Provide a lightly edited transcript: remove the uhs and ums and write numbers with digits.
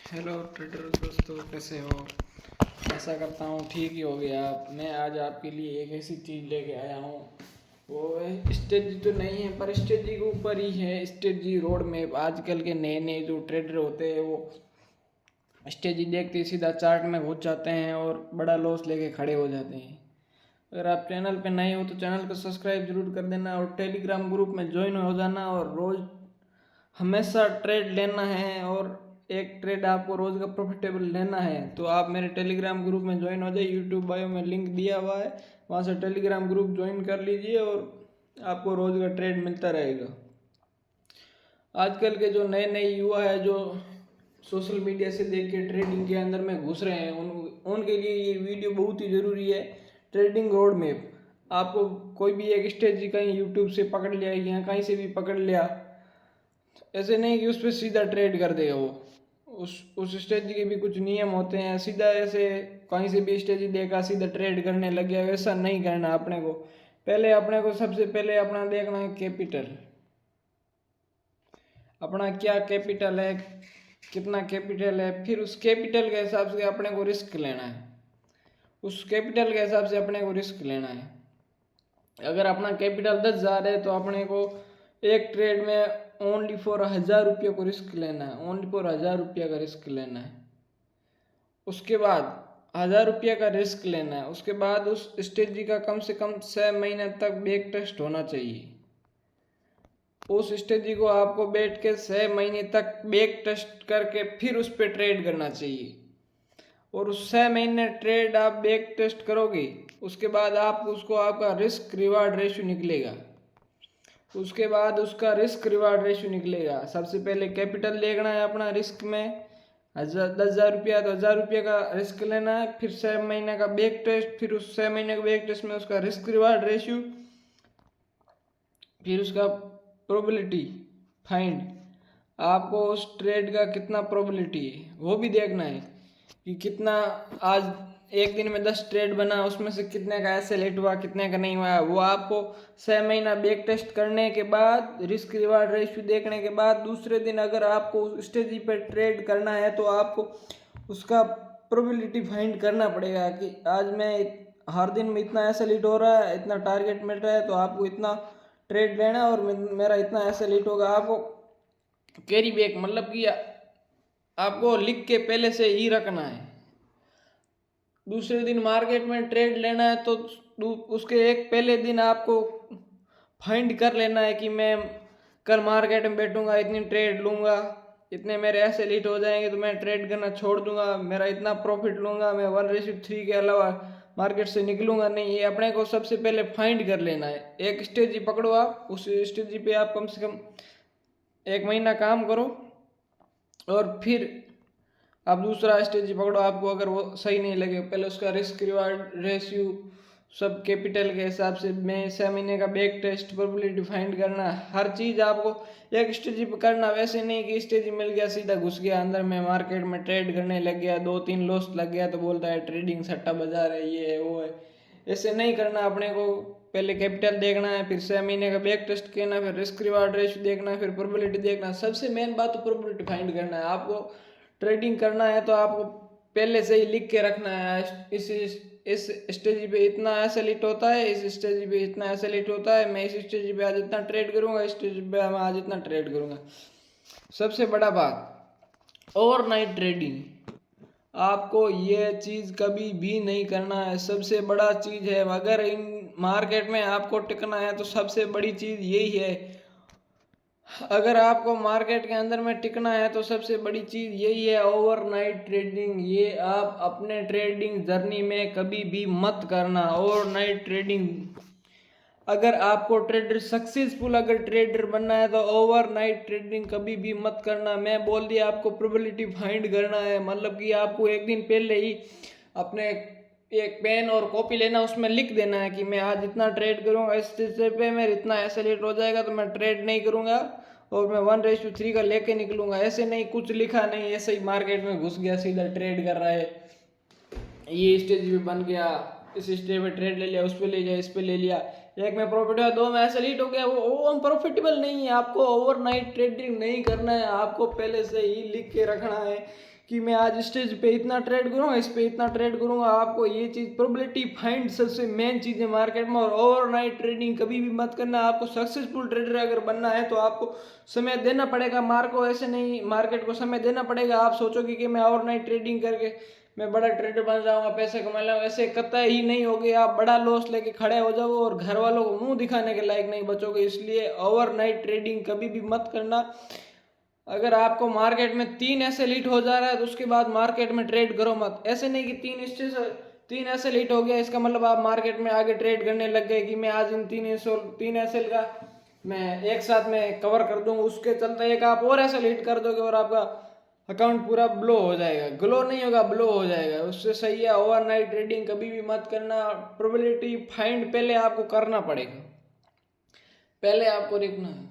Hello trader दोस्तों, कैसे हो? ऐसा करता हूँ ठीक ही हो गया। मैं आज आपके लिए एक ऐसी चीज़ लेके आया हूँ। वो है स्ट्रेटजी तो नहीं है, पर स्ट्रेटजी के ऊपर ही है। Strategy road map. आजकल के नए नए जो ट्रेडर होते हैं वो स्ट्रेटजी देखते ही सीधा चार्ट में घुस जाते हैं और बड़ा लॉस लेके खड़े हो जाते हैं। अगर आप चैनल पे नए हो तो चैनल को सब्सक्राइब जरूर कर देना और टेलीग्राम ग्रुप में ज्वाइन हो जाना। और रोज़ हमेशा ट्रेड लेना है और एक ट्रेड आपको रोज का प्रॉफिटेबल लेना है तो आप मेरे टेलीग्राम ग्रुप में ज्वाइन हो जाइए। यूट्यूब बायो में लिंक दिया हुआ है, वहाँ से टेलीग्राम ग्रुप ज्वाइन कर लीजिए और आपको रोज का ट्रेड मिलता रहेगा। आजकल के जो नए नए युवा है जो सोशल मीडिया से देख के ट्रेडिंग के अंदर में घुस रहे हैं उनके लिए ये वीडियो बहुत ही ज़रूरी है। Trading road map. आपको कोई भी एक स्ट्रेटजी कहीं यूट्यूब से पकड़ लिया या कहीं से भी पकड़ लिया, ऐसे नहीं कि उस पर सीधा ट्रेड कर देगा वो। उस स्ट्रेटजी के भी कुछ नियम होते हैं। सीधा ऐसे कहीं से भी स्ट्रेटजी देखा सीधा ट्रेड करने लग गया, वैसा नहीं करना। अपने को सबसे पहले अपना देखना है कैपिटल। अपना क्या कैपिटल है, कितना कैपिटल है, फिर उस कैपिटल के हिसाब से अपने को रिस्क लेना है। उस कैपिटल के हिसाब से अपने को रिस्क लेना है। अगर अपना कैपिटल 10,000 है तो अपने को एक ट्रेड में ओनली फॉर 1,000 रुपये को रिस्क लेना है। ओनली फॉर 1,000 रुपये का रिस्क लेना है। उसके बाद 1,000 रुपये का रिस्क लेना है। उसके बाद उस स्ट्रेटजी का कम से कम 6 महीने तक बैक टेस्ट होना चाहिए। उस स्ट्रेटजी को आपको बैठ के 6 महीने तक बैक टेस्ट करके फिर उस पर ट्रेड करना चाहिए। और उस 6 महीने ट्रेड आप बैक टेस्ट करोगे, उसके बाद आप उसको आपका रिस्क रिवार्ड रेशियो निकलेगा। उसके बाद उसका रिस्क रिवार्ड रेशियो निकलेगा। सबसे पहले कैपिटल देखना है अपना रिस्क में 10,000 रुपया, तो 1,000 रुपये का रिस्क लेना है। फिर 6 महीने का बैक टेस्ट, फिर उस 6 महीने के बैक टेस्ट में उसका रिस्क रिवार्ड रेशियो, फिर उसका प्रोबेबिलिटी फाइंड। आपको उस ट्रेड का कितना प्रोबेबिलिटी है वो भी देखना है कि कितना आज एक दिन में 10 ट्रेड बना, उसमें से कितने का एसएलएट हुआ, कितने का नहीं हुआ। वो आपको 6 महीना बैक टेस्ट करने के बाद, रिस्क रिवार्ड रेशियो देखने के बाद, दूसरे दिन अगर आपको स्ट्रेटजी पर ट्रेड करना है तो आपको उसका प्रोबेबिलिटी फाइंड करना पड़ेगा कि आज मैं हर दिन में इतना एसएलएट हो रहा है, इतना टारगेट मिल रहा है, तो आपको इतना ट्रेड लेना और मेरा इतना एसएलएट होगा। आपको कैरी बैक मतलब कि आपको लिख के पहले से ही रखना है। दूसरे दिन मार्केट में ट्रेड लेना है तो उसके एक पहले दिन आपको फाइंड कर लेना है कि मैं कल मार्केट में बैठूंगा, इतनी ट्रेड लूंगा, इतने मेरे ऐसे लीट हो जाएंगे तो मैं ट्रेड करना छोड़ दूंगा, मेरा इतना प्रॉफिट लूंगा, मैं 1:3 के अलावा मार्केट से निकलूंगा नहीं। ये अपने को सबसे पहले फाइंड कर लेना है। एक स्ट्रेटजी पकड़ो आप, उस स्ट्रेटजी पे आप कम से कम 1 महीना काम करो और फिर आप दूसरा स्ट्रेटजी पकड़ो। आपको अगर वो सही नहीं लगे, पहले उसका रिस्क रिवार्ड रेशियो सब कैपिटल के हिसाब से मैं 6 महीने का बैक टेस्ट प्रोबेबिलिटी फाइंड करना, हर चीज़ आपको एक स्ट्रेटजी पर करना। वैसे नहीं कि स्ट्रेटजी मिल गया सीधा घुस गया अंदर में, मार्केट में ट्रेड करने लग गया, 2-3 लॉस लग गया तो बोलता है ट्रेडिंग सट्टा बाजार है, ये है वो है। ऐसे नहीं करना। अपने को पहले कैपिटल देखना है, फिर 6 महीने का बैक टेस्ट करना, फिर रिस्क रिवार्ड रेशियो देखना, फिर प्रोबेबिलिटी देखना। सबसे मेन बात तो प्रोबेबिलिटी फाइंड करना है। आपको ट्रेडिंग करना है तो आपको पहले से ही लिख के रखना है इस स्टेज पे इतना एसएलएट होता है, इस स्टेज पे इतना एसएलएट होता है, मैं इस स्टेज पे आज इतना ट्रेड करूंगा, इस स्टेज पे मैं आज इतना ट्रेड करूंगा। सबसे बड़ा बात ओवरनाइट ट्रेडिंग। आपको ये चीज़ कभी भी नहीं करना है। सबसे बड़ा चीज़ है, अगर इन मार्केट में आपको टिकना है तो सबसे बड़ी चीज़ यही है। अगर आपको मार्केट के अंदर में टिकना है तो सबसे बड़ी चीज़ यही है, ओवरनाइट ट्रेडिंग। ये आप अपने ट्रेडिंग जर्नी में कभी भी मत करना ओवरनाइट ट्रेडिंग। अगर आपको अगर ट्रेडर बनना है तो ओवरनाइट ट्रेडिंग कभी भी मत करना। मैं बोल दिया आपको प्रोबेबिलिटी फाइंड करना है, मतलब कि आपको एक दिन पहले ही अपने एक पेन और कॉपी लेना, उसमें लिख देना है कि मैं आज इतना ट्रेड करूंगा, इस चीज़ पे मेरे इतना एसएलएट हो जाएगा तो मैं ट्रेड नहीं करूंगा और मैं 1:3 का लेके निकलूंगा। ऐसे नहीं, कुछ लिखा नहीं, ऐसे ही मार्केट में घुस गया सीधा ट्रेड कर रहा है। ये स्टेज भी बन गया, इस स्टेज पे ट्रेड ले लिया, उस पर ले लिया, इस पे ले लिया, एक में प्रॉफिट हुआ, 2 में एसएलएट हो गया, वो प्रॉफिटेबल नहीं है। आपको ओवरनाइट ट्रेडिंग नहीं करना है। आपको पहले से ही लिख के रखना है कि मैं आज स्टेज पे इतना ट्रेड करूँगा, इस पे इतना ट्रेड करूँगा। आपको ये चीज़ प्रोबेबिलिटी फाइंड सबसे मेन चीज़ है मार्केट में। और ओवरनाइट ट्रेडिंग कभी भी मत करना। आपको सक्सेसफुल ट्रेडर अगर बनना है तो आपको समय देना पड़ेगा मार्केट को समय देना पड़ेगा। आप सोचोगे कि मैं ओवरनाइट ट्रेडिंग करके मैं बड़ा ट्रेडर बन जाऊंगा, पैसे कमा लूंगा, ऐसे कतई ही नहीं होगे। आप बड़ा लॉस लेके खड़े हो जाओगे और घर वालों को मुंह दिखाने के लायक नहीं बचोगे। इसलिए ओवरनाइट ट्रेडिंग कभी भी मत करना। अगर आपको मार्केट में 3 ऐसे लीट हो जा रहा है तो उसके बाद मार्केट में ट्रेड करो मत। ऐसे नहीं कि 3 ऐसे लीट हो गया इसका मतलब आप मार्केट में आगे ट्रेड करने लग गए कि मैं आज इन 3 ऐसे का मैं एक साथ में कवर कर दूंगा। उसके चलते एक आप और ऐसे लीट कर दोगे और आपका अकाउंट पूरा ब्लो हो जाएगा। ग्लो नहीं होगा, ब्लो हो जाएगा। उससे सही है ओवरनाइट ट्रेडिंग कभी भी मत करना। प्रोबेबिलिटी फाइंड पहले आपको करना पड़ेगा, पहले आपको देखना है।